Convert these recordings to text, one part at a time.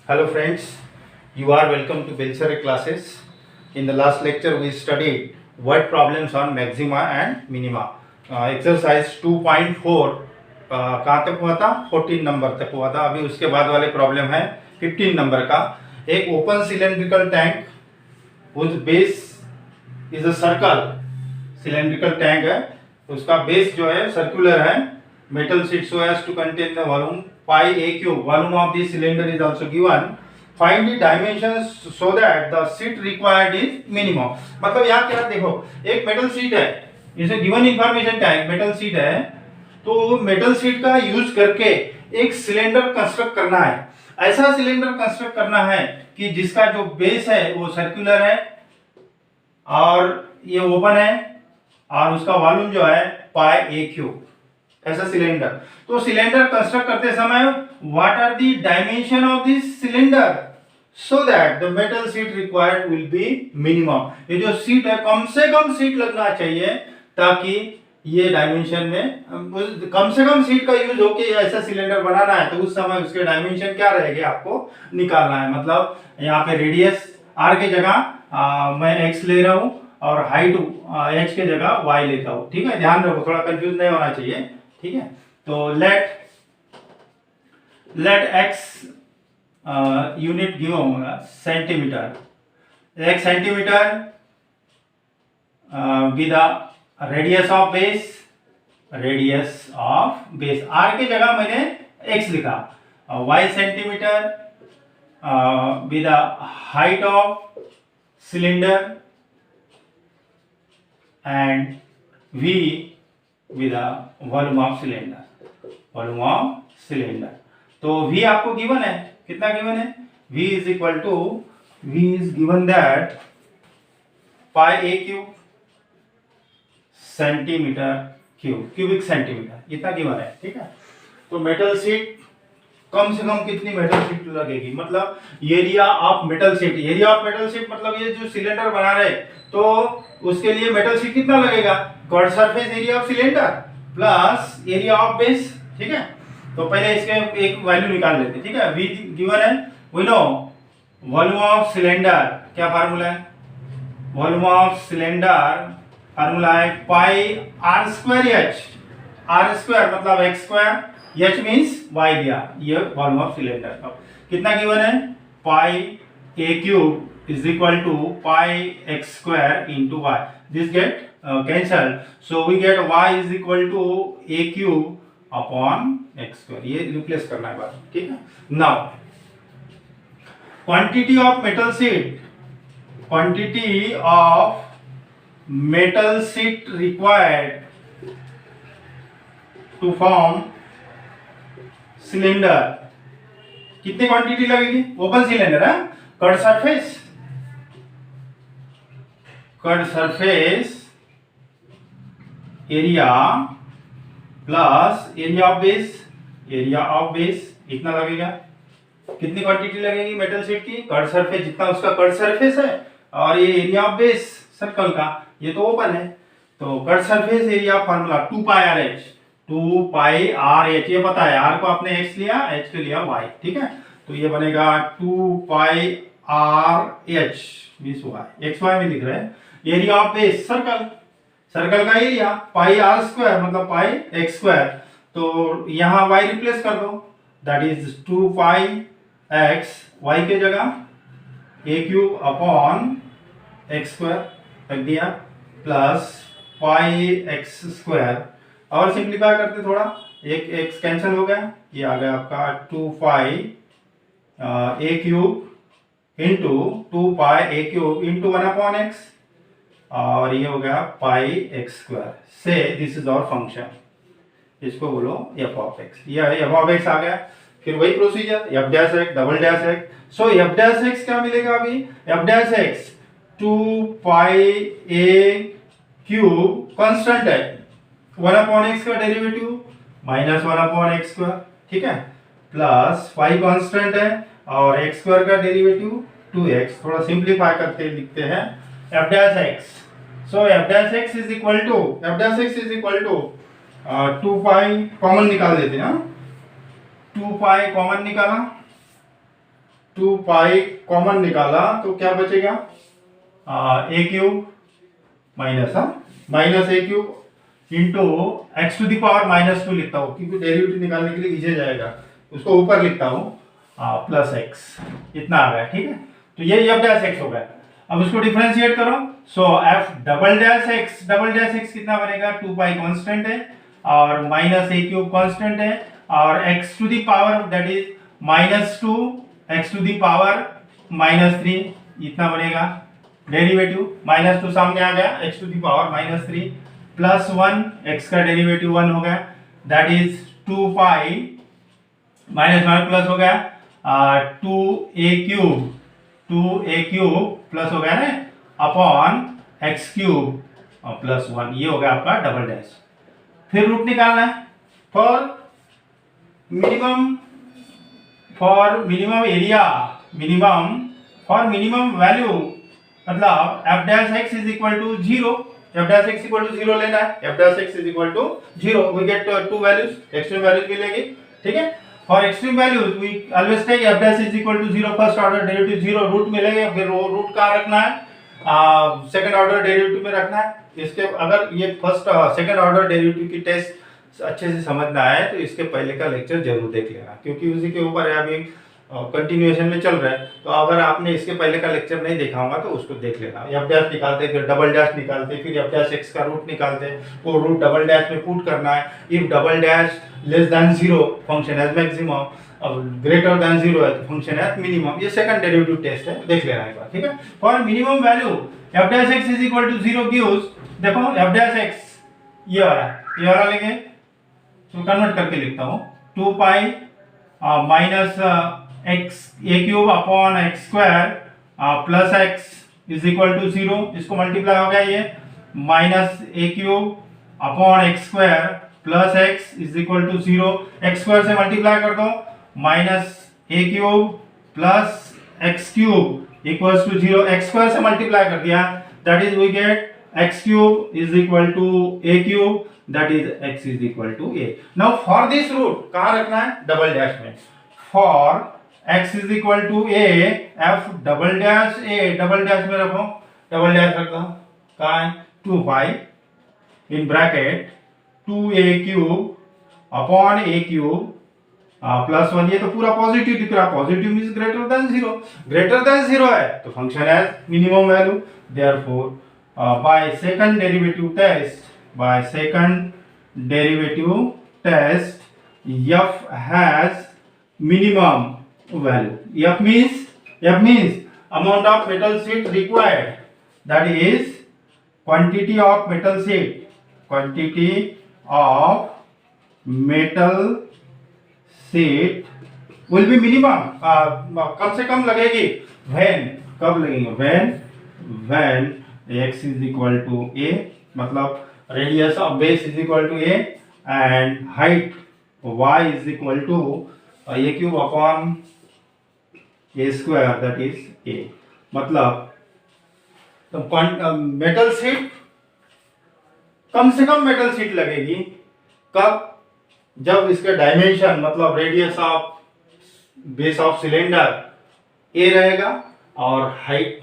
Hello friends, you are welcome to Belchare classes. In the last lecture we studied word problems on maxima and minima. Exercise 2.4 कहाँ तक हुआ था? 14 number तक हुआ था. अभी उसके बाद वाले प्रॉब्लम है 15 नंबर का. एक open cylindrical tank whose base is a circle, cylindrical tank है, उसका बेस जो है सर्कुलर है. Metal sheet so as to contain the volume pi a cube. Volume of the cylinder is also given. Find the dimensions so that the sheet required is minimum. मतलब यहाँ क्या देखो, एक मेटल शीट है, इसे given information क्या है, metal sheet है, तो मेटल शीट का यूज करके एक सिलेंडर कंस्ट्रक्ट करना है. ऐसा सिलेंडर कंस्ट्रक्ट करना है कि जिसका जो बेस है वो सर्कुलर है और ये ओपन है और उसका वॉल्यूम जो है पाई ए क्यूब. ऐसा सिलेंडर. तो सिलेंडर कंस्ट्रक्ट करते समय what are the dimension of this cylinder so that the metal sheet required will be minimum. ये जो शीट है कम से कम शीट लगना चाहिए ताकि ये डायमेंशन में कम से कम शीट का यूज होके ऐसा सिलेंडर बनाना है. तो उस समय उसके डायमेंशन क्या रहेंगे आपको निकालना है. मतलब यहाँ पे रेडियस आर के जगह मैं एक्स ले रहा हूँ और हाइट एच के जगह वाई लेता हूँ. ठीक है, ध्यान रखो, थोड़ा कंफ्यूज नहीं होना चाहिए. ठीक है, तो लेट एक्स यूनिट गिवन होगा सेंटीमीटर. एक centimetre with radius of base r के जगह मैंने एक्स लिखा. Y centimetre with height of cylinder and v with the volume of cylinder. तो v आपको गिवन है, कितना गिवन है? v is given that pi a cube centimetre cubic centimetre इतना गिवन है. ठीक है, तो मेटल शीट कम से कम कितनी मेटल शीट लगेगी, मतलब एरिया ऑफ मेटल शीट मतलब ये जो सिलेंडर बना रहे तो उसके लिए मेटल शीट कितना लगेगा? Cut surface area of cylinder plus area of base. ठीक है, तो पहले इसके एक वैल्यू निकाल लेते हैं. ठीक है, v गिवन है, we know volume of cylinder क्या फार्मूला है? वॉल्यूम ऑफ सिलेंडर फार्मूला है pi r square h. R square मतलब x square, h means y दिया. ये वॉल्यूम ऑफ सिलेंडर का कितना गिवन है? Pi a cube is equal to pi x square into y. This get cancelled, so we get y is equal to a cube upon x square. ये replace करना है बात. ठीक है, now quantity of metal sheet required to form cylinder. कितनी quantity लगेगी? Open cylinder है, cut surface area plus area of base इतना लगेगा. कितनी क्वांटिटी लगेगी मेटल शीट की? कट सरफेस जितना उसका कट सरफेस है और ये एरिया ऑफ बेस सर्कल का, ये तो ओपन है. तो cut surface area formula 2 pi r H. ये पता है, आर को आपने एक्स लिया, एच को लिया वाई. ठीक है, तो ये बनेगा 2 pi r h means y, x y में लिख रहे हैं. एरिया ऑफ बेस सर्कल का एरिया पाई आर स्क्वायर मतलब पाई एक्स स्क्वायर. तो यहाँ y रिप्लेस कर दो, that is 2 pi x, y के जगह a cube upon x square रख दिया प्लस पाई एक्स स्क्वायर. और सिंप्लीफाई करते थोड़ा, एक एक्स कैंसिल हो गया, ये आ गया आपका 2 pi a cube into 2 pi a cube into 1 upon x और ये हो गया pi x square. Say this is our function, इसको बोलो एफ ऑफ एक्स. ये एफ ऑफ एक्स आ गया. फिर वही procedure f dash x double dash x. So f dash x क्या मिलेगा अभी? F dash x 2 pi a cube constant है, 1 अपॉन एक्स का derivative minus 1 upon x square. ठीक है, प्लस पाई कांस्टेंट है और एक्स स्क्वायर का डेरिवेटिव 2x. थोड़ा सिंप्लीफाई करते लिखते हैं f dash x. So f dash x is equal to 2 pi common निकाल देते हैं. 2 पाई कॉमन निकाला 2 पाई कॉमन निकाला तो क्या बचेगा, a cube minus a cube into x to the power -2 लिखता हूँ क्योंकि डेरिवेटिव निकालने के लिए नीचे जाएगा, उसको ऊपर लिखता हूँ प्लस एक्स, इतना आ गया। ठीक है, तो ये एफ डैश एक्स हो गया। अब उसको डिफरेंशिएट करो, सो एफ डबल डैश एक्स कितना बनेगा, 2 पाई कांस्टेंट है और माइनस ए क्यूब कांस्टेंट है और x to the power that is -2 x to the power -3 इतना बनेगा डेरिवेटिव। -2 सामने आ गया, x to the power -3 plus 1 x का डेरिवेटिव 1 हो गया that is 2 pi minus plus हो गया 2a क्यूब प्लस हो गया ना अपॉन एक्स क्यूब प्लस 1, ये हो गया आपका डबल डैश। फिर रूट निकालना है for minimum area, for minimum value, मतलब f dash x is equal to 0, f dash x equal to 0 लेना है, F dash x is equal to 0, we get two values, extreme values मिलेगी। ठीक है, for extreme values we always take f dash is equal to 0, first order derivative 0, root मिलेगा, फिर वो root कहाँ रखना है, सेकंड ऑर्डर डेरिवेटिव में रखना है। इसके अगर ये फर्स्ट सेकंड ऑर्डर डेरिवेटिव की टेस्ट अच्छे से समझना है तो इसके पहले का लेक्चर जरूर देख लेना, क्योंकि उसी के ऊपर है अभी कंटिन्यूएशन में चल रहा है। तो अगर आपने इसके पहले का लेक्चर नहीं देखा होगा तो उसको देख लेना। एफ डैश निकालते, फिर डबल डैश निकालते, फिर एफ डैश एक्स का रूट निकालते, वो रूट डबल डैश में पुट करना है। If double dash less than 0 function as maximum, अब ग्रेटर देन 0 है तो फंक्शन एज मिनिमम। ये सेकंड डेरिवेटिव टेस्ट है, देख लेना एक बार। ठीक है, for minimum value f dash x is equal to 0 gives, देखो एफ डैश एक्स ये वाला लेंगे तो कन्वर्ट करके लिखता हूँ 2 pi minus x a cube upon x square plus x is equal to 0, इसको मल्टीप्लाई हो गया ये minus a cube upon x square plus x is equal to 0, x square से मल्टीप्लाई कर दो minus a cube plus x cube equals to 0, x square से multiply कर दिया that is we get x cube is equal to a cube, that is x is equal to a. Now for this root कहाँ रखना है, double dash में, for x is equal to a f double dash a, double dash में रखो, double dash रख दो, कहाँ है 2 पाई in bracket 2a cube upon a cube plus 1, ये तो पूरा पॉजिटिव दिख रहा, पॉजिटिव मींस ग्रेटर देन 0 है तो फंक्शन है minimum value, therefore by second derivative test f has minimum value. F means amount of metal sheet required, that is quantity of metal sheet will be minimum, कम से कम लगेगी when, कब लगेगी when x is equal to a, मतलब radius of base is equal to a and height y is equal to a cube upon a square, that is a, मतलब तो metal sheet कम से कम metal sheet लगेगी कब, जब इसका dimension मतलब radius of base of cylinder a रहेगा और हाइट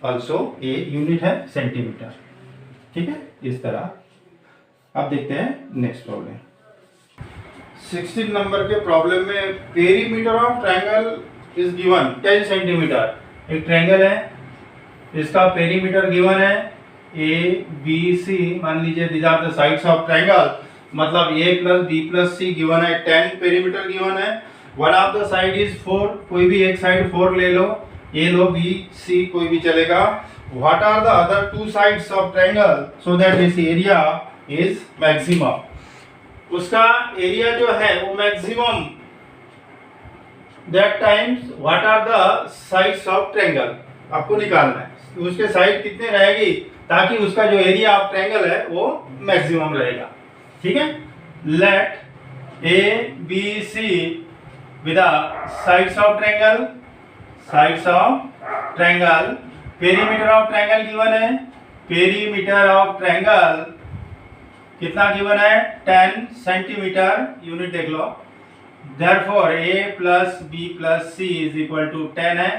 ऑल्सो ए, यूनिट है सेंटीमीटर। ठीक है, इस तरह। अब देखते हैं नेक्स्ट प्रॉब्लम। 16 नंबर के प्रॉब्लम में perimeter of triangle is given 10 centimetre. एक ट्रायंगल है, इसका पेरीमीटर गिवन है ए बी सी, मान लीजिए these are the sides of triangle, मतलब a plus B plus c given है, 10 पेरीमीटर गिवन है, one of the side is 4, कोई भी एक साइड 4 ले लो, ए लो बी सी कोई भी चलेगा। What are the other 2 sides of triangle so that this area is maximum, उसका एरिया जो है वो maximum, that times what are the sides of triangle आपको निकालना है, उसके साइड कितने रहेगी ताकि उसका जो एरिया ऑफ ट्रायंगल है वो मैक्सिमम रहेगा। ठीक है, let A B C with the sides of triangle, perimeter of triangle given है, पेरीमीटर ऑफ ट्रायंगल कितना गिवन है 10 सेंटीमीटर, यूनिट देख लो, therefore a plus b plus c is equal to 10 है।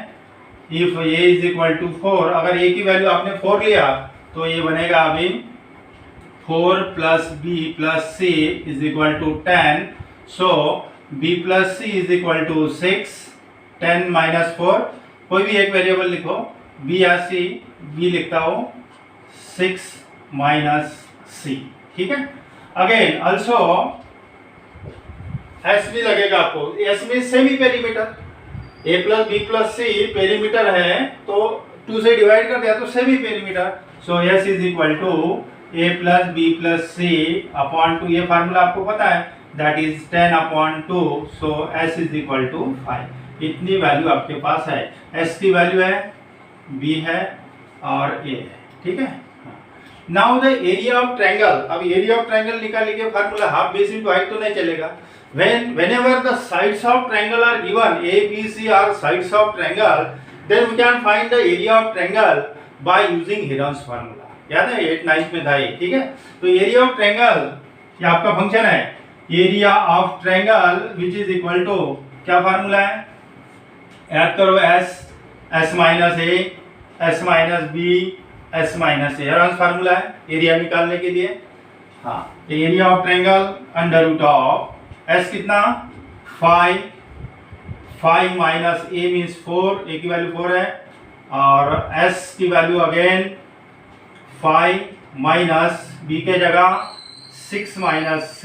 if a is equal to 4, अगर a की value आपने 4 लिया तो ये बनेगा अभी 4 plus b plus c is equal to 10, so b plus c is equal to 6, 10 minus 4, कोई भी एक वेरिएबल लिखो, b या c, b लिखता हो 6 minus c, ठीक है। अगेन ऑल्सो एस भी लगेगा आपको, एस में semi perimeter, A plus B plus C perimeter है तो 2 से डिवाइड कर दिया तो semi perimeter, so S is equal to A plus B plus C upon 2, ये फार्मूला आपको पता है, that is 10 upon 2, so S is equal to 5। इतनी वैल्यू आपके पास है, एस की वैल्यू है, बी है और ए है, ठीक है। Now the area of triangle, अब एरिया ऑफ ट्रायंगल निकालने के formula half base into height तो नहीं चलेगा। whenever the sides of triangle are given, a b c are sides of triangle, then we can find the area of triangle by using Heron's formula। याद है 8th 9th में था ये, ठीक है। तो एरिया ऑफ ट्रायंगल ये आपका फंक्शन है, area of triangle which is equal to, क्या फार्मूला है, याद करो, s minus a, s minus b, s minus a, Heron's formula है एरिया निकालने के लिए। हाँ, area of triangle under root of s कितना 5, 5 माइनस a मीन्स 4, a की वैल्यू 4 है, और s की वैल्यू अगेन 5 माइनस b के जगह 6 minus c,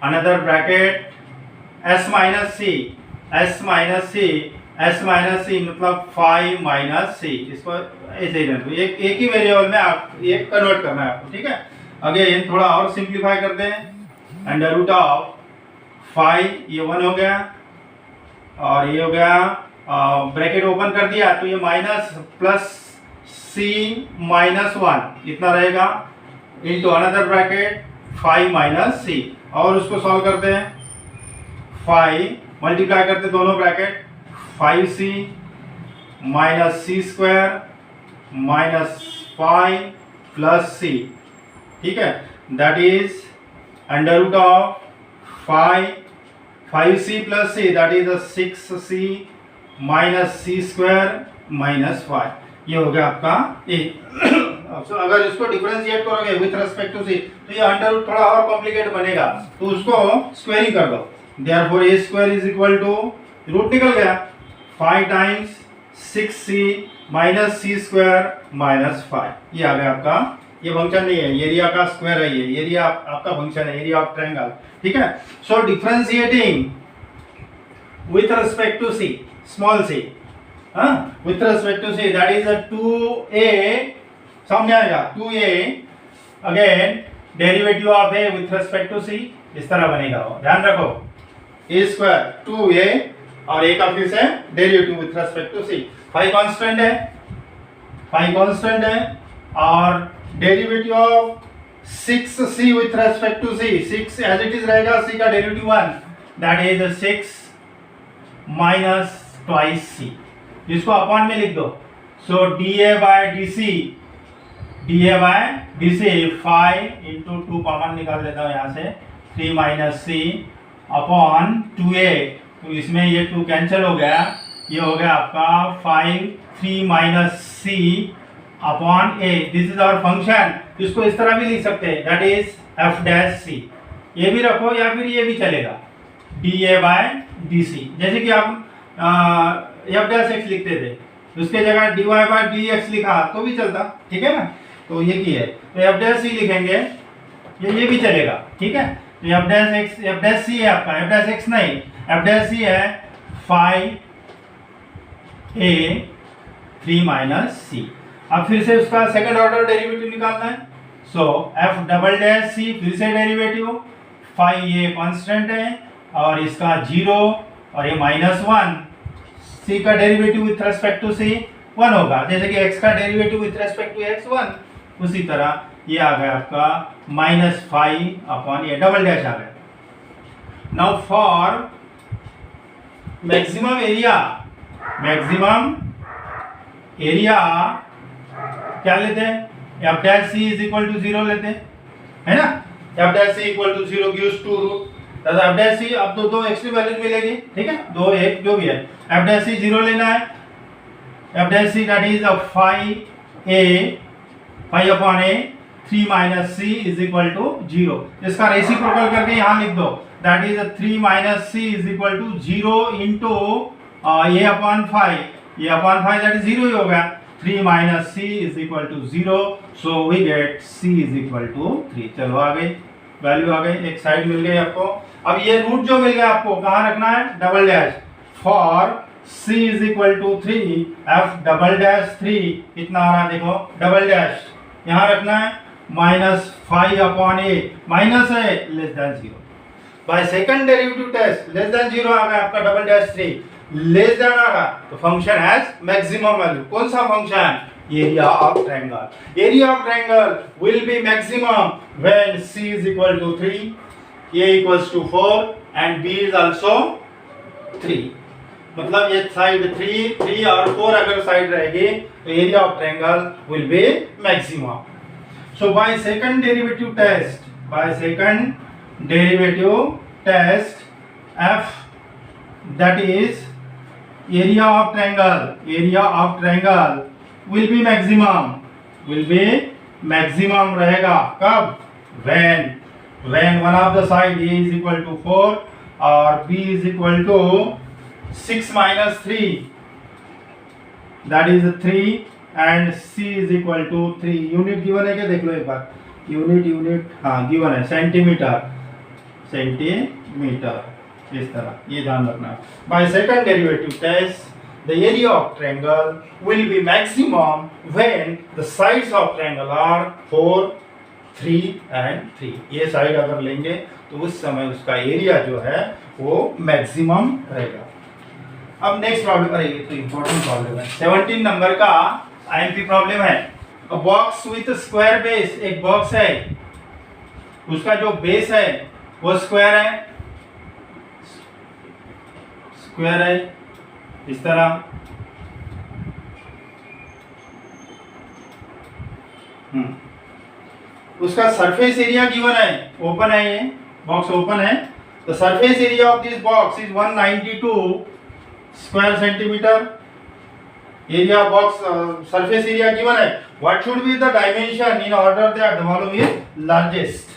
another bracket s minus c, s minus c, s minus c मतलब 5 माइनस c, इसको ऐसे ही रखो, एक ही वेरिएबल में आप ये कन्वर्ट करना है आपको, ठीक है। अगेन थोड़ा और सिंप्लीफाई करते हैं, अंडर रूट ऑफ 5, ये 1 हो गया और ये हो गया, ब्रैकेट ओपन कर दिया तो ये माइनस प्लस c माइनस 1 इतना रहेगा, into another bracket 5 minus c, और उसको सॉल्व करते हैं, 5 मल्टीप्लाई करते दोनों bracket, 5c minus c square minus 5 plus c, ठीक है, that is under root of 5c plus c, that is 6c minus c square minus 5, ये हो गया आपका a। so, अगर इसको डिफरेंशिएट करोगे विथ रेस्पेक्ट टू c तो ये अंडर रूट थोड़ा और कॉम्प्लिकेट बनेगा, तो उसको स्क्वायरिंग कर दो, therefore a square is equal to, root निकल गया, 5 times 6c minus c square minus 5, ये आ गया आपका, ये फंक्शन नहीं है, एरिया का स्क्वायर है, ये एरिया आपका फंक्शन है, एरिया ऑफ ट्रायंगल, ठीक है। So differentiating with respect to c, small c, with respect to c, that is 2a, सामने आएगा 2a, again derivative of a with respect to c, इस तरह बनेगा, ध्यान रखो, a स्क्वायर 2a और a का फिर से derivative with respect to C, 5 constant है, 5 कांस्टेंट है, और derivative of 6c with respect to c, 6 as it is रहेगा, c का derivative 1, that is 6 minus twice c, इसको अपॉन में लिख दो, so dA by dc, 5 into 2 common निकाल देता हूँ यहाँ से, 3 माइनस c अपॉन 2a, तो इसमें ये 2 कैंसिल हो गया, ये हो गया आपका 5, 3 minus c upon a, this is our function, इसको इस तरह भी लिख सकते हैं, that is f dash c, ये भी रखो या फिर ये भी चलेगा, dA बाय dc, जैसे कि आप f डैश x लिखते थे, उसके जगह dy बाय dx लिखा तो भी चलता, ठीक है ना, तो ये की है, तो f डैश c लिखेंगे, ये भी चलेगा, ठीक है। तो f डैश c है आपका, f डैश x नहीं, f डैश c है 5a 3 माइनस c, अब फिर से उसका सेकंड ऑर्डर डेरिवेटिव निकालना है, सो f डबल डैश c फिर से डेरिवेटिव, 5 ये कांस्टेंट है और इसका 0 और ये माइनस 1, c का derivative with respect to c 1 होगा, जैसे कि x का derivative with respect to x 1, उसी तरह ये आ गया आपका -5 अपॉन ये डबल डैश आ गया। नाउ फॉर मैक्सिमम एरिया क्या लेते हैं, f dash c is equal to 0 लेते हैं, है ना, f dash c equal to 0 gives 2 root, दादा एफ डैश सी, अब दो एक्स्ट्रीम वैल्यूज मिलेगी, ठीक है, 2 1 जो भी है, एफ डैश सी 0 लेना है, F dash C that is 5 upon A 3 minus C is equal to 0। इसका रेसिप्रोकल करके यहाँ लिख दो, that is 3 minus C is equal to 0 into A upon 5, ये अपॉन 5 दैट इज 0 ही होगा, 3 minus C is equal to 0, so we get C is equal to 3। चलो आ गई, वैल्यू आ गई, एक साइड मिल गई आपको। अब ये रूट जो मिल गया आपको कहाँ रखना है, double dash, for c is equal to 3 f double dash 3 कितना आ रहा है देखो, डबल डैश यहाँ रखना है, माइनस 5 अपॉन ए, माइनस है less than 0, by second derivative test less than 0 आ गया आपका, डबल डैश 3 लेस देन आ रहा, तो फंक्शन हैज मैक्सिमम वैल्यू। कौन सा function, area of triangle. Area of triangle will be maximum when c is equal to 3, a equals to 4 and b is also 3। मतलब ये साइड 3 और 4 अगर side रहेगी तो area of triangle will be maximum. So by second derivative test f that is area of triangle will be maximum रहेगा कब, when one of the side a is equal to 4 और b is equal to 6 minus 3 that is 3 and c is equal to 3। Unit given है क्या देख लो एक बार, unit हाँ गिवन है, सेंटीमीटर, इस तरह ये ध्यान रखना है। By second derivative test the area of triangle will be maximum when the sides of triangle are 4 3 and 3। ये साइड अगर लेंगे तो उस समय उसका एरिया जो है वो मैक्सिमम रहेगा। अब नेक्स्ट प्रॉब्लम रहेगी, तो इंपॉर्टेंट प्रॉब्लम है, 17 नंबर का आईएमपी प्रॉब्लम है। अ बॉक्स विथ स्क्वायर बेस, एक बॉक्स है उसका जो बेस है वो स्क्वायर है इस तरह, उसका सरफेस एरिया गिवन है, ओपन है, ये बॉक्स ओपन है, तो surface area of this box is 192 square centimetre. Area of box surface area given है, what should be the dimension in order that the volume is largest.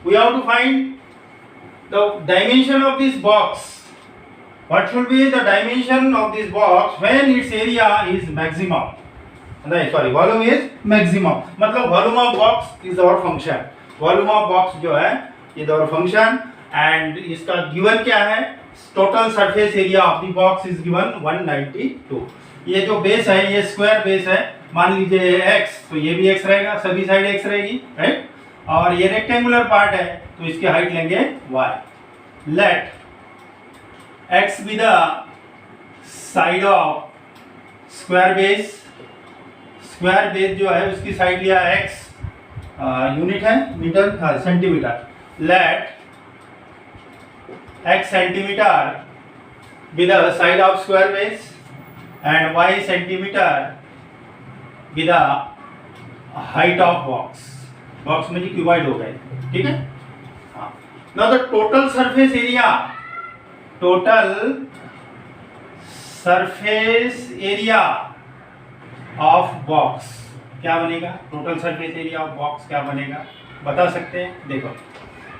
We have to find the dimension of this box, what should be the dimension of this box when its area is maximum, volume is maximum, मतलब volume of box is our function, volume of box जो है ये our function and इसका given क्या है, total surface area of the box is given 192। ये जो base है ये स्क्वायर बेस है, मान लीजिए x, तो ये भी x रहेगा, सभी साइड x रहेगी, राइट, और ये रेक्टेंगुलर पार्ट है तो इसकी हाइट लेंगे y। Late x be the side of square base, square base जो है उसकी साइड लिया x, यूनिट है metre centimetre, let x centimetre be the side of square base and y centimetre be the height of box, box में जी cuboid हो गए, ठीक है। Now the total surface area of box क्या बनेगा, total surface area of box क्या बनेगा बता सकते हैं। देखो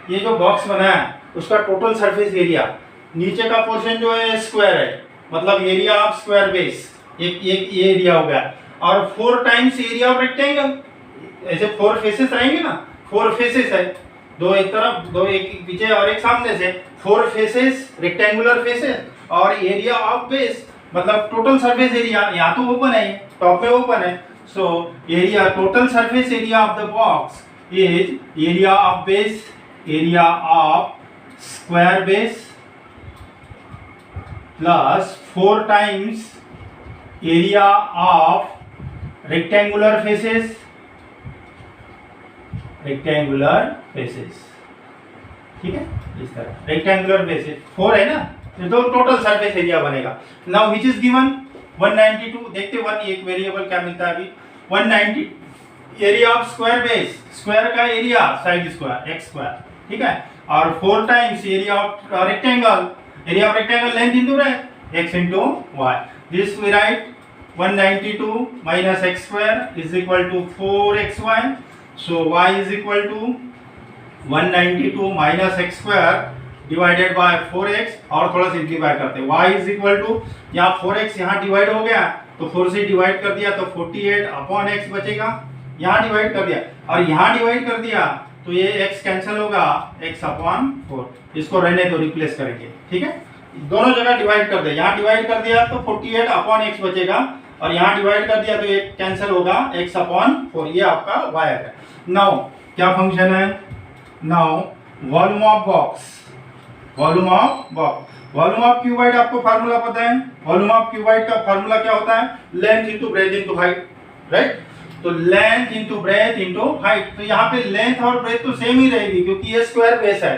ये जो बॉक्स बना है उसका टोटल सरफेस एरिया, नीचे का पोर्शन जो है स्क्वायर है, मतलब एरिया ऑफ स्क्वायर बेस, एक ये एरिया हो गया, और 4 टाइम्स एरिया ऑफ रेक्टेंगल, ऐसे 4 फेसेस रहेंगे ना, 4 फेसेस है, 2 एक तरफ, 2 एक पीछे और एक सामने से, 4 फेसेस रेक्टेंगुलर फेसेस, और एरिया ऑफ बेस मतलब टोटल सरफेस एरिया, यहाँ तो ओपन है, टॉप में ओपन है, so area total surface area of the box is area of base, area of square base plus 4 times area of rectangular faces, ठीक है, इस तरह रेक्टेंगुलर फेसेस 4 है ना, तो टोटल सरफेस एरिया बनेगा। नाउ व्हिच इज गिवन 192, देखते one एक वेरिएबल क्या मिलता है अभी, 190 area of square base, square का area side square x square, ठीक है, और 4 times area of rectangle, area of rectangle length into breadth, x into y. This we write 192 minus x square is equal to 4xy. So y is equal to 192 minus x square divided by 4x, और थोड़ा simplify करते हैं। y is equal to, यहाँ 4x यहाँ divide हो गया तो 4 से डिवाइड कर दिया तो 48 अपॉन x बचेगा, यहाँ डिवाइड कर दिया और यहाँ डिवाइड कर दिया तो ये x कैंसिल होगा, x अपॉन 4, इसको रहने तो रिप्लेस करेंगे, ठीक है। दोनों जगह डिवाइड कर दे, यहाँ डिवाइड कर दिया तो 48 अपॉन x बचेगा और यहाँ डिवाइड कर दिया तो ये कैंसिल होगा, x अपॉन 4, ये आपका y है। नाउ क्या फंक्शन है, now volume of box, volume of box, volume of cuboid आपको फार्मूला पता है। वॉल्यूम ऑफ क्यूबाइड का फार्मूला क्या होता है, length into breadth into height, right. तो length into breadth into height, तो यहाँ पे लेंथ और ब्रेथ तो सेम ही रहेगी क्योंकि ये स्क्वायर बेस है।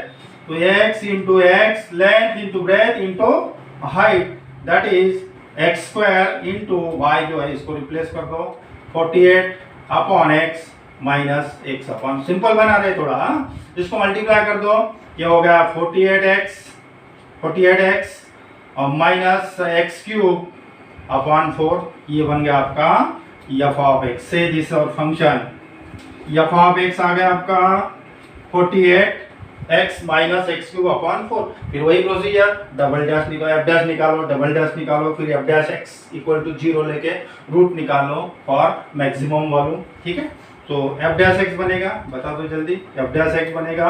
तो x into X, length into breadth into height, that is x square into Y जो है इसको रिप्लेस कर दो, 48 upon x minus x upon, simple बना रहे थोड़ा, इसको मल्टीप्लाई कर दो, ये हो गया 48x और माइनस x क्यूब अपॉन 4, ये बन गया आपका f ऑफ x। से दिस और फंक्शन f ऑफ x आ गया आपका 48x minus x cube upon 4। फिर वही प्रोसीजर, डबल डैश निकालो, f डैश निकालो, डबल डैश निकालो, फिर f dash x equal to 0 लेके रूट निकालो फॉर मैक्सिमम वॉल्यूम, ठीक है। तो f डैश x बनेगा, बता दो जल्दी, f डैश x बनेगा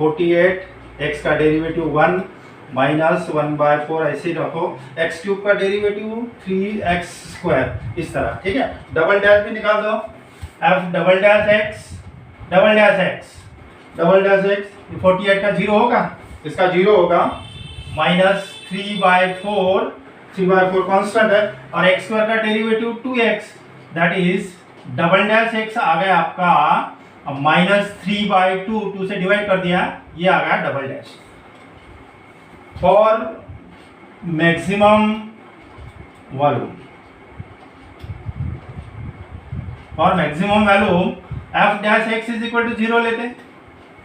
48x का डेरिवेटिव 1 माइनस 1/4 ऐसे रखो, x क्यूब का डेरिवेटिव 3x स्क्वायर, इस तरह, ठीक है। डबल डैश भी निकाल दो, f double dash x, double dash x, double dash x, 48 का 0 होगा, इसका 0 होगा, माइनस 3/4, 3/4 कांस्टेंट है और x स्क्वायर का derivative 2x, that is double dash x आ गया आपका माइनस 3/2, 2 से डिवाइड कर दिया, ये आ गया double dash. For maximum volume, for maximum volume f dash x is equal to 0 लेते हैं,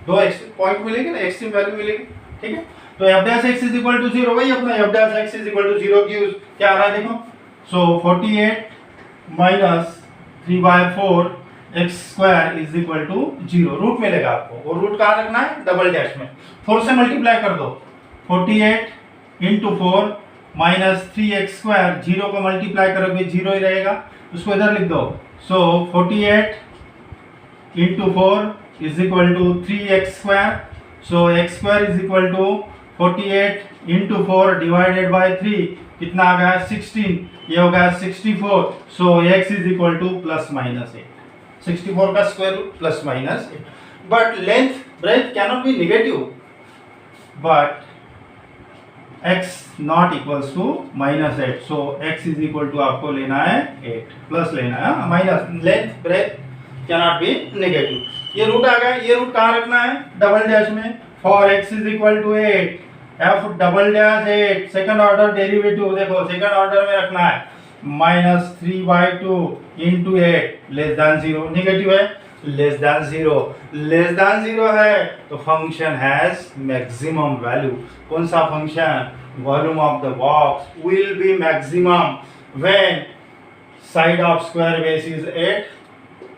दो पॉइंट मिलेंगे ना, एक्सट्रीम वैल्यू मिलेगी, ठीक है। तो f dash x is equal to 0, वही अपना f dash x is equal to 0 की क्या आ रहा है देखो, so 48 minus 3/4 x square is equal to 0, root मिलेगा आपको, और रूट कहाँ रखना है, डबल डैश में, 4 से मल्टीप्लाई कर दो, 48 इंटू 4 माइनस 3x स्क्वायर, 0 को मल्टीप्लाई करोगे 0 ही रहेगा, उसको इधर लिख दो, so 48 into 4 is equal to 3x square, so x square is equal to 48 into 4 divided by 3, कितना आ गया 16, ये हो गया 64, so x is equal to plus minus 8, 64 का square root plus minus 8, but length breadth cannot be negative, but x not equals to minus 8, so x is equal to आपको लेना है 8, प्लस लेना है minus, length breadth cannot be negative, ये root आ गया, ये रूट कहाँ रखना है, डबल डैश में, for x is equal to 8, f double dash 8, second order derivative देखो सेकंड ऑर्डर में रखना है, minus 3/2 into 8 less than 0, negative है, लेस देन 0, लेस देन 0 है तो फंक्शन हैज मैक्सिमम वैल्यू। कौन सा function, volume of the box will be maximum when side of square base is 8,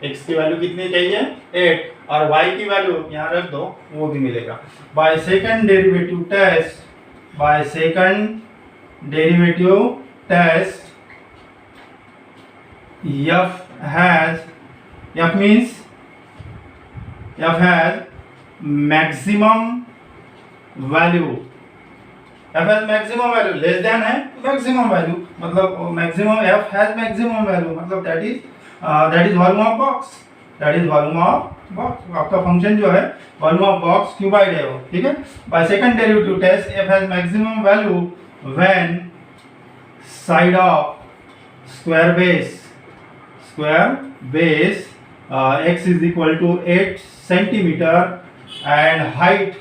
x की वैल्यू कितनी चाहिए 8, और y की वैल्यू यहाँ रख दो, वो भी मिलेगा। By second derivative test, by second derivative test f means f has maximum value, f has maximum value, less than है maximum value, मतलब maximum f has maximum value, मतलब that is volume of box, that is volume of box, आपका function जो है volume of box cuboid है वो, ठीक है। by second derivative test f has maximum value when side of square base x is equal to 8 centimeter and height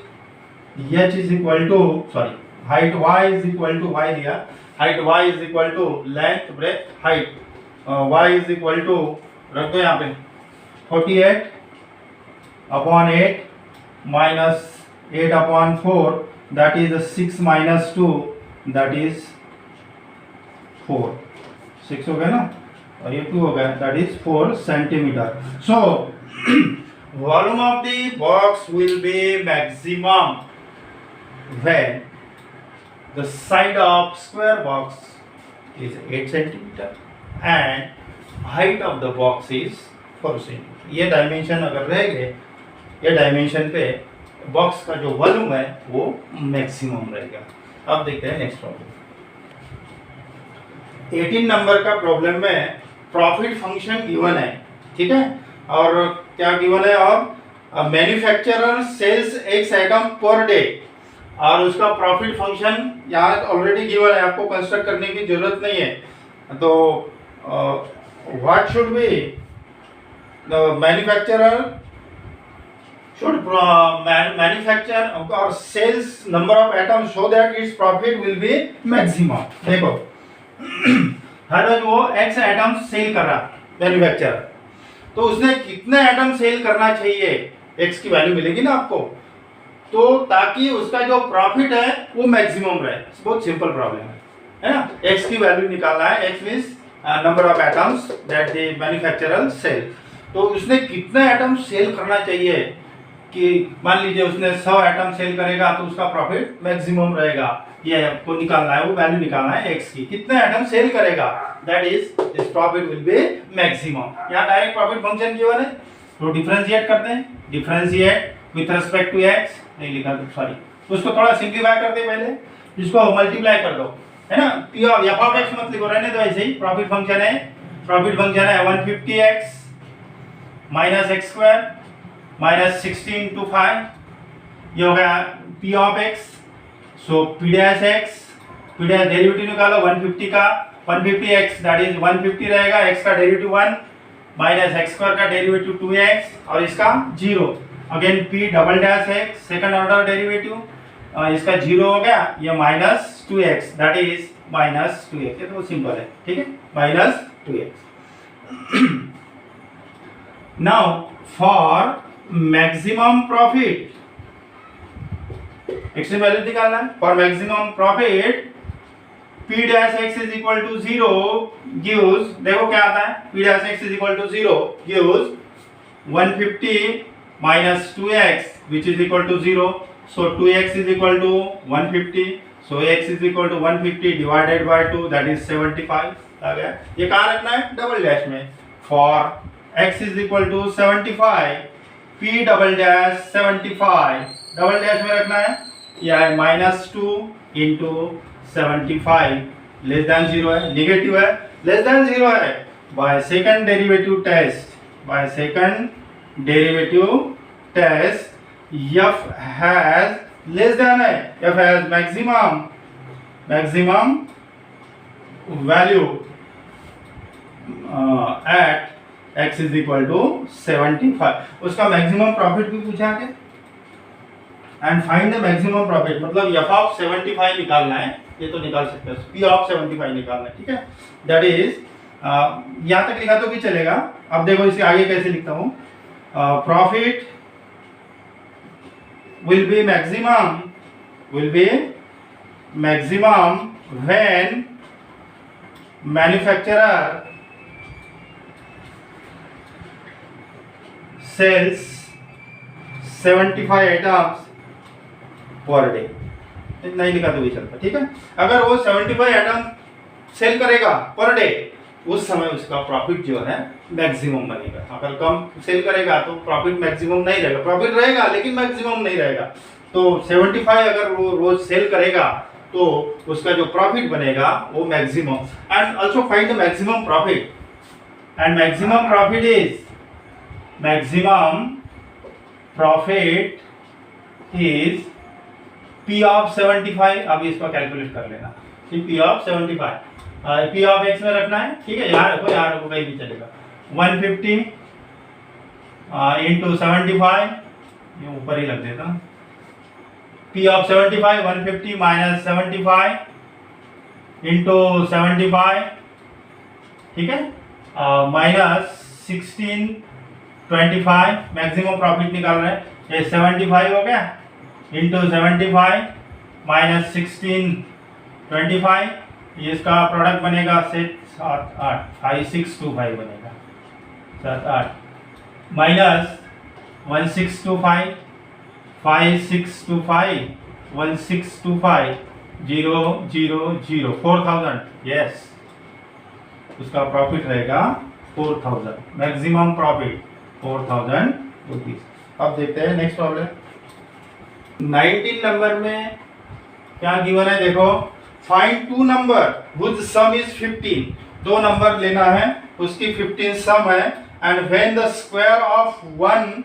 h is equal to, sorry, height y is equal to, y दिया, height y is equal to length breadth height, y is equal to, रख दो यहाँ पे 48 upon 8 minus 8/4 that is 6 - 2 that is 4, 6 हो गया ना, और ये 2 हो गया that is 4 centimetre. So volume of the box will be maximum when the side of square box is 8 centimeter and height of the box is 4 centimeter. ये dimension अगर रह गए, ये डायमेंशन पे बॉक्स का जो वॉल्यूम है वो मैक्सिमम रहेगा. अब देखते हैं नेक्स्ट प्रॉब्लम. 18 नंबर का प्रॉब्लम में प्रॉफिट फंक्शन गिवन है, ठीक है, और क्या गिवन है, और manufacturer sales X item per day, और उसका प्रॉफिट फंक्शन यहाँ ऑलरेडी गिवन है, आपको कंस्ट्रक्ट करने की जरूरत नहीं है. तो what should be the manufacturer should manufacture or sales number of atoms so that its profit will be maximum. देखो हर रोज वो X आइटम सेल कर रहा मैन्युफैक्चरर, तो उसने कितने आइटम सेल करना चाहिए, X की वैल्यू मिलेगी ना आपको, तो ताकि उसका जो प्रॉफिट है वो मैक्सिमम रहे. बहुत सिंपल प्रॉब्लम है ना. X की वैल्यू निकालना है. X means number of items that the manufacturer sell. तो उसने कितने एटम सेल करना चाहिए, कि मान लीजिए उसने 100 एटम सेल करेगा तो उसका प्रॉफिट मैक्सिमम रहेगा. ये आपको निकालना है, वो वैल्यू निकालना है X की, कितने एटम सेल करेगा that is this profit will be maximum. यहाँ डायरेक्ट प्रॉफिट फंक्शन गिवन है, तो डिफरेंशिएट करते हैं. Differentiate with respect to X नहीं लिखा, तो सॉरी, उसको थोड़ा सिंप्लीफाई करते हैं पहले, इसको मल्टीप्लाई कर दो, है ना. P of F of x मत लिखो, रहने दो ऐसे ही. प्रॉफिट फंक्शन है 150x minus x square minus 16 into 5, ये हो गया P of x. So P dash x, P dash derivative निकालो 150 का, 150x दैट इज 150 रहेगा, x का डेरिवेटिव 1 माइनस x स्क्वायर का डेरिवेटिव 2x और इसका 0. Again p double dash x second order derivative, इसका 0 हो गया, ये minus 2x that is minus 2x. ये तो सिंपल है, ठीक है, minus 2x. Now for maximum profit x की वैल्यू निकालना है. For maximum profit p dash x is equal to 0 gives, देखो क्या आता है, p dash x is equal to 0 gives 150 minus 2x which is equal to 0. So 2x is equal to 150. So x is equal to 150 divided by 2 that is 75. आ गया. ये कहाँ रखना है, double dash में. For x is equal to 75, p double dash 75 double dash में रखना है. यह है -2 into 75 लेस देन 0 है, नेगेटिव है, लेस देन 0 है. By second derivative test, by second derivative test f has less than है, f has maximum value at x is equal to 75. उसका मैक्सिमम प्रॉफिट भी पूछा है, and find the maximum profit, मतलब f of 75 निकालना है. ये तो निकाल सकते हैं, p ऑफ 75 निकालना है, ठीक है. दैट इज यहाँ तक लिखा तो भी चलेगा. अब देखो इसके आगे कैसे लिखता हूँ. Profit will be maximum when manufacturer sells 75 items per day. इतना ही लिखा तो भी चलता, ठीक है. अगर वो 75 आइटम सेल करेगा पर डे, उस समय उसका प्रॉफिट जो है मैक्सिमम बनेगा. अगर कम सेल करेगा तो प्रॉफिट मैक्सिमम नहीं रहेगा, प्रॉफिट रहेगा लेकिन मैक्सिमम नहीं रहेगा. तो 75 अगर वो रोज सेल करेगा तो उसका जो प्रॉफिट बनेगा वो maximum. And also find the maximum profit, and maximum profit is P of 75. अब इसको कैलकुलेट कर लेना. P of 75 P of x में रखना है, ठीक है. यहाँ रखो कहीं भी चलेगा. 150 into 75, ये ऊपर ही लग देता. P ऑफ 75 150 minus 75 into 75, ठीक है, माइनस 16 25. मैक्सिमम प्रॉफिट निकाल रहे हैं. ये 75 हो गया, इंटू 75 माइनस 1625, ये इसका प्रोडक्ट बनेगा 7 8 5625 बनेगा 7 8 माइनस 1625 5625 1625 0 0 0 4000, यस उसका प्रॉफिट रहेगा 4000, मैक्सिमम प्रॉफिट 4000 रुपीज। अब देखते हैं नेक्स्ट प्रॉब्लम। 19 नंबर में क्या गिवन है देखो, find two number which sum is 15, दो नंबर लेना है उसकी 15 सम है, and when the square of one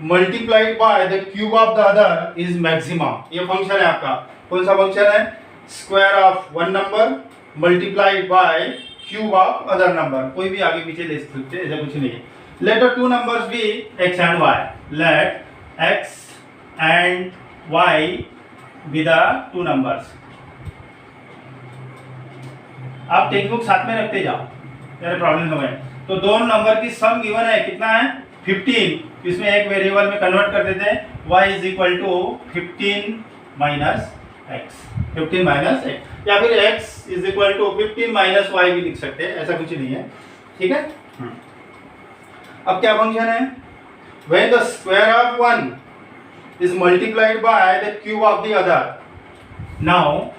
multiplied by the cube of the other is maximum. ये फंक्शन है आपका, कौन सा फंक्शन है, square of one number multiplied by cube of other number, कोई भी आगे पीछे ले सकते हैं, ऐसा कुछ नहीं है। Let the two numbers be x and y, late x and y be the two numbers. आप टेक्स्ट बुक साथ में रखते जाओ, मेरे प्रॉब्लम हो गए। तो दो नंबर की सम गिवन है, कितना है 15, इसमें एक वेरिएबल में कन्वर्ट कर देते हैं, y is equal to 15 minus x, 15 minus x, या फिर x is equal to 15 minus y भी लिख सकते हैं, ऐसा कुछ नहीं है, ठीक है। अब क्या फंक्शन है, when the square of one is multiplied by the cube of the other, now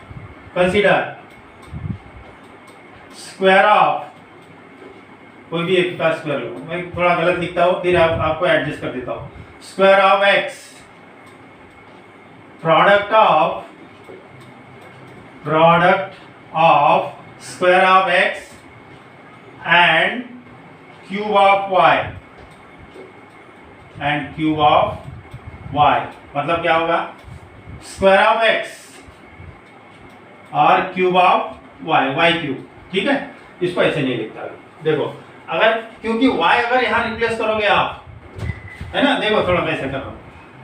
consider square of, कोई भी एक का स्क्वायर लो, मैं थोड़ा गलत लिखता हूँ फिर आपको एडजस्ट कर देता हूँ, square of x product of square of x and cube of y and cube of y, मतलब क्या होगा, स्क्वायर ऑफ x और क्यूब ऑफ y क्यूब, ठीक है। इसको ऐसे नहीं लिखता, देखो अगर, क्योंकि y अगर यहाँ रिप्लेस करोगे आप, है ना, देखो थोड़ा मैं ऐसे कर रहा हूँ,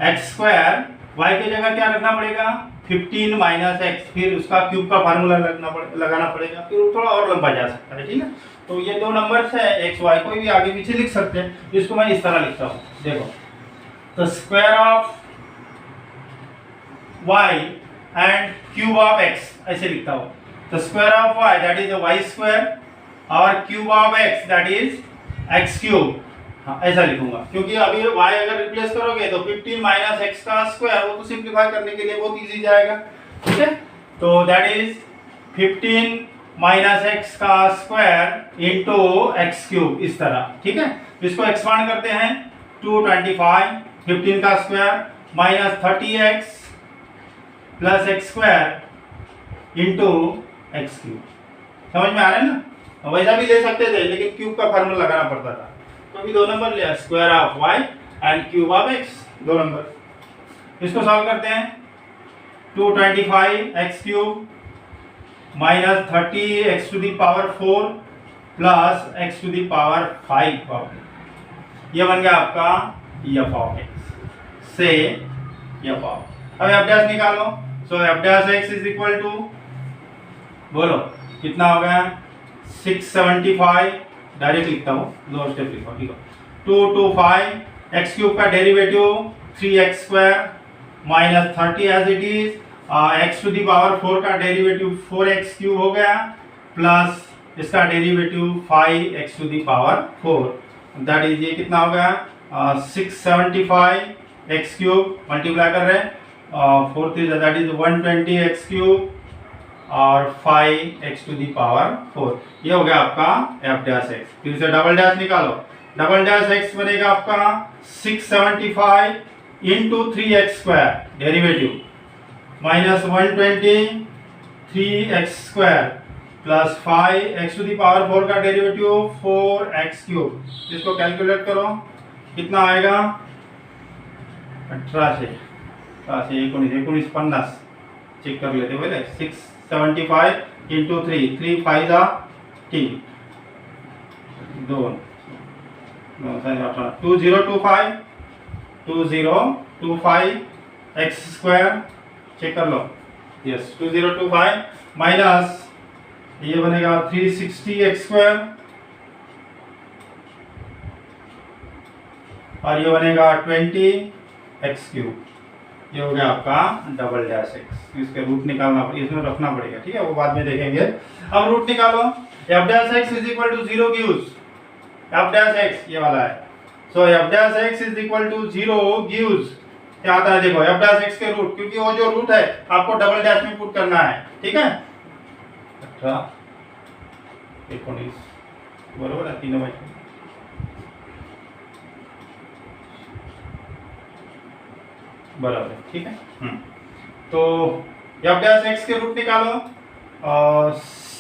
एक्स स्क्वायर y की जगह क्या रखना पड़ेगा 15 माइनस एक्स, फिर उसका क्यूब का फार्मूला लगाना पड़ेगा, फिर थोड़ा और लंबा जा सकता है, ठीक है। तो ये दो नंबर्स है एक्स वाई, कोई भी आगे पीछे लिख सकते हैं, इसको मैं इस तरह लिखता हूँ, देखो तो square of y and cube of x ऐसे लिखता हूँ, तो square of y that is y square और cube of x that is x cube, हाँ ऐसा लिखूंगा, क्योंकि अभी y अगर रिप्लेस करोगे तो 15 माइनस x का स्क्वायर, वो तो सिंप्लीफाई करने के लिए बहुत इजी जाएगा, ठीक है। तो दैट इज 15 माइनस x का स्क्वायर इंटू x क्यूब, इस तरह, ठीक है। इसको एक्सपांड करते हैं, 225 15 का square minus 30x plus x square into x cube, समझ में आ रहा है ना। वैसा भी ले सकते थे लेकिन क्यूब का फार्मूला लगाना पड़ता था, तो भी दो नंबर लिया, square of y and cube of x, दो नंबर। इसको सॉल्व करते हैं, 225 x cube minus 30 x to the power 4 plus x to the power 5, ये बन गया आपका f ऑफ x से f ऑफ, अब f डैश निकालो, so f dash x is equal to, बोलो कितना हो गया 675, डायरेक्ट लिखता हूँ, दो स्टेप लिखो, ठीक है। 225 x क्यूब का derivative 3x square minus 30 as it is, x to the power 4 का डेरिवेटिव 4x क्यूब हो गया, प्लस इसका derivative 5x to the power 4, that is ये कितना हो गया 675 x क्यूब, मल्टीप्लाई कर रहे हैं 4 3 दैट इज 120 x क्यूब और 5x टू दी पावर 4, ये हो गया आपका f डैश x। फिर से डबल डैश निकालो, डबल डैश x बनेगा आपका 675 into 3x square derivative minus 120 3x square plus 5x to the power 4 का डेरिवेटिव 4x क्यूब, इसको कैलकुलेट करो कितना आएगा 18 से 19 50, चेक कर लेते पहले, 675 इंटू 3 5 जा 3 2 2025 x स्क्वायर, चेक कर लो, यस 2025 माइनस ये बनेगा 360 x स्क्वायर और ये बनेगा 20 x क्यूब, ये हो गया आपका डबल डैश एक्स। इसके रूट निकालना, इसमें रखना पड़ेगा, ठीक है, वो बाद में देखेंगे। अब रूट निकालो। F dash x is equal to 0 gives f dash x, ये वाला है। So f dash x is equal to 0 gives क्या आता है, देखो एफ डैश एक्स के रूट, क्योंकि वो जो रूट है आपको डबल डैश में पुट करना है, ठीक है। 18 19 बरोबर है, तीनों बचे। बराबर, ठीक है। तो एफ डैश एक्स के रूट निकालो।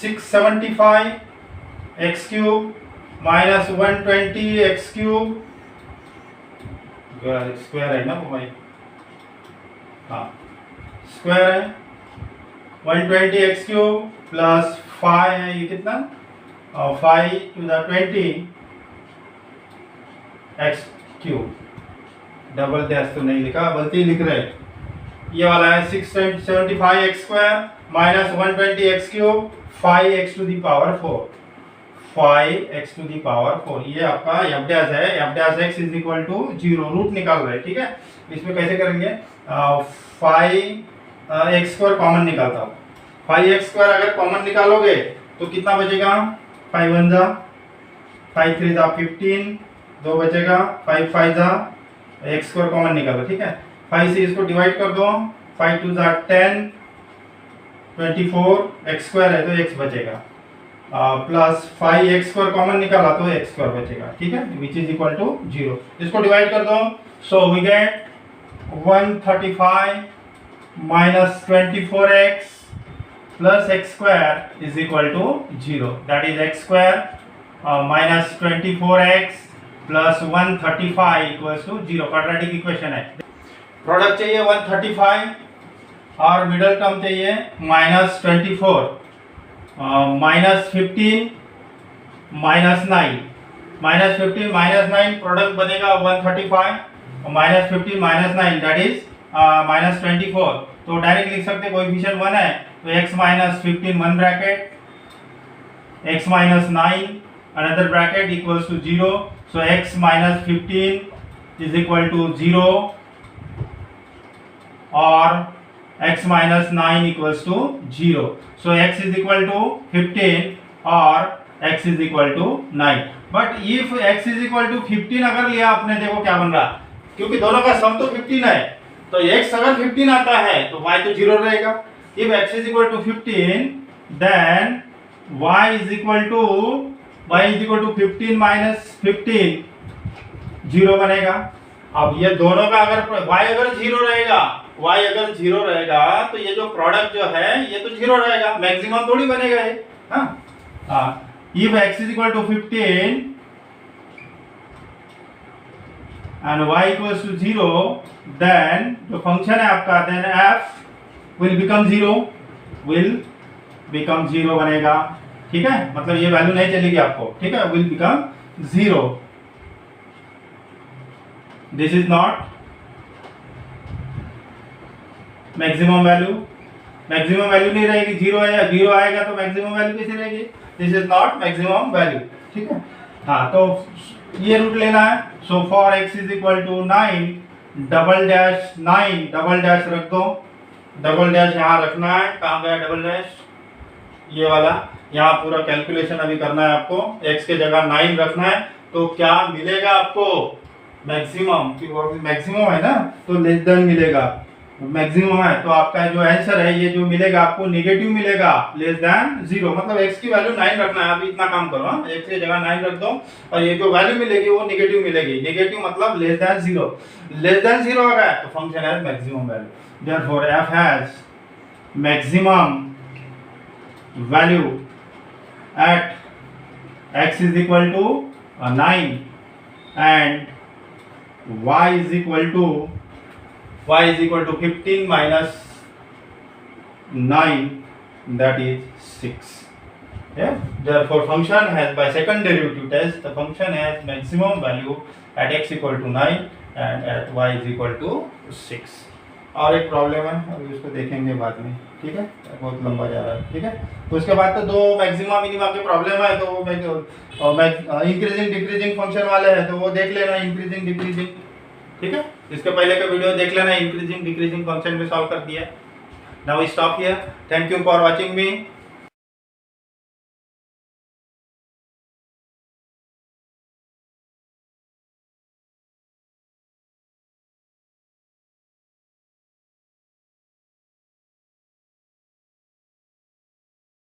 675 x cube minus 120 x cube, square है ना वो भाई, हाँ स्क्वायर है, 120 एक्स क्यूब प्लस 5 है, ये कितना 5 to the 20 x cube. Double dash तो नहीं लिखा, गलती लिख रहे हैं। ये वाला है 675 x square minus 120 x cube 5 x to the power 4, 5 x to the power 4। ये आपका एफ डैश है। F dash x is equal to 0, root निकाल रहे हैं, ठीक है। इसमें कैसे करेंगे, 5 एक्स स्क्वायर कॉमन निकालता हूँ। 5 एक्स स्क्वायर अगर कॉमन निकालोगे तो कितना बचेगा, 5 1 जा 5 3 जा 15, 2 बचेगा, 5 5 जा एक्स स्क्वायर कॉमन निकालो, ठीक है। 5 से इसको डिवाइड कर दो, 5 2 जा 10, 24 एक्स स्क्वायर है तो एक्स बचेगा, प्लस 5 एक्स स्क्वायर कॉमन निकाला तो एक्स स्क्वायर बचेगा, ठीक है, विच इज इक्वल टू 0। इसको डिवाइड कर दो, so we get 135 minus 24x plus x square is equal to 0, that is x square minus 24x plus 135 equals to 0। Quadratic equation है। Product चाहिए 135 और मिडल टर्म चाहिए minus 24, minus 15 minus 9, minus 15 minus 9, product बनेगा 135 minus 15 minus 9, that is minus 24। तो direct लिख सकते, coefficient 1 है तो x minus 15 1 bracket, x minus 9 another bracket equals to 0. So x minus 15 is equal to 0 or x minus 9 equals to 0. So x is equal to 15 or x is equal to 9. But if x is equal to 15 अगर लिया आपने, देखो क्या बन रहा, क्योंकि दोनों का सम तो 15 है, तो x अगर 15 आता है तो y तो 0 रहेगा। If x is equal to 15 then y is equal to 15 minus 15, 0 बनेगा। अब ये दोनों का अगर y अगर 0 रहेगा, y अगर 0 रहेगा तो ये जो प्रोडक्ट जो है ये तो 0 रहेगा, मैक्सिमम थोड़ी बनेगा ये, हाँ। If x is equal to 15 and y equals to 0, then जो फंक्शन है आपका, then f will become 0 बनेगा, ठीक है, मतलब ये वैल्यू नहीं चलेगी आपको, ठीक है, will become 0। This is not maximum value, maximum value नहीं रहेगी, 0 है, 0 आएगा तो मैक्सिमम वैल्यू कैसे रहेगी, this is not maximum value, ठीक है। हाँ, तो ये रूट लेना है। So for x is equal to 9 double dash 9 double dash रख दो, डबल डैश यहाँ रखना है, कहाँ गया डबल डैश, ये वाला, यहाँ पूरा कैलकुलेशन अभी करना है आपको, x के जगह 9 रखना है, तो क्या मिलेगा आपको, मैक्सिमम, क्योंकि मैक्सिमम है ना तो लेस देन मिलेगा, मैक्सिमम है तो आपका जो आंसर है ये जो मिलेगा आपको नेगेटिव मिलेगा, लेस देन 0, मतलब x की वैल्यू 9 रखना है। अभी इतना काम करो, x की जगह 9 रख दो और ये जो वैल्यू मिलेगी वो नेगेटिव मिलेगी, नेगेटिव मतलब लेस देन 0, लेस देन 0 आ गया तो function has maximum value, therefore f has maximum value at x is equal to 9 and y is equal to 15 minus 9, that is 6. Yeah, therefore function has, by second derivative test, the function has maximum value at x equal to 9 and at y is equal to 6. और एक problem है, अभी उसको देखेंगे बाद में, ठीक है, बहुत लंबा जा रहा है, ठीक है। तो उसके बाद तो 2 मैक्सिमा मिनिमा के प्रॉब्लम है, तो वो इंक्रीजिंग डिक्रीजिंग फंक्शन वाले हैं, तो वो देख लेना, इंक्रीजिंग डिक्रीजिंग, ठीक है। इसके पहले का वीडियो देख लेना, इंक्रीजिंग डिक्रीजिंग फंक्शन में सॉल्व कर दिया। Now stop here, thank you for watching me.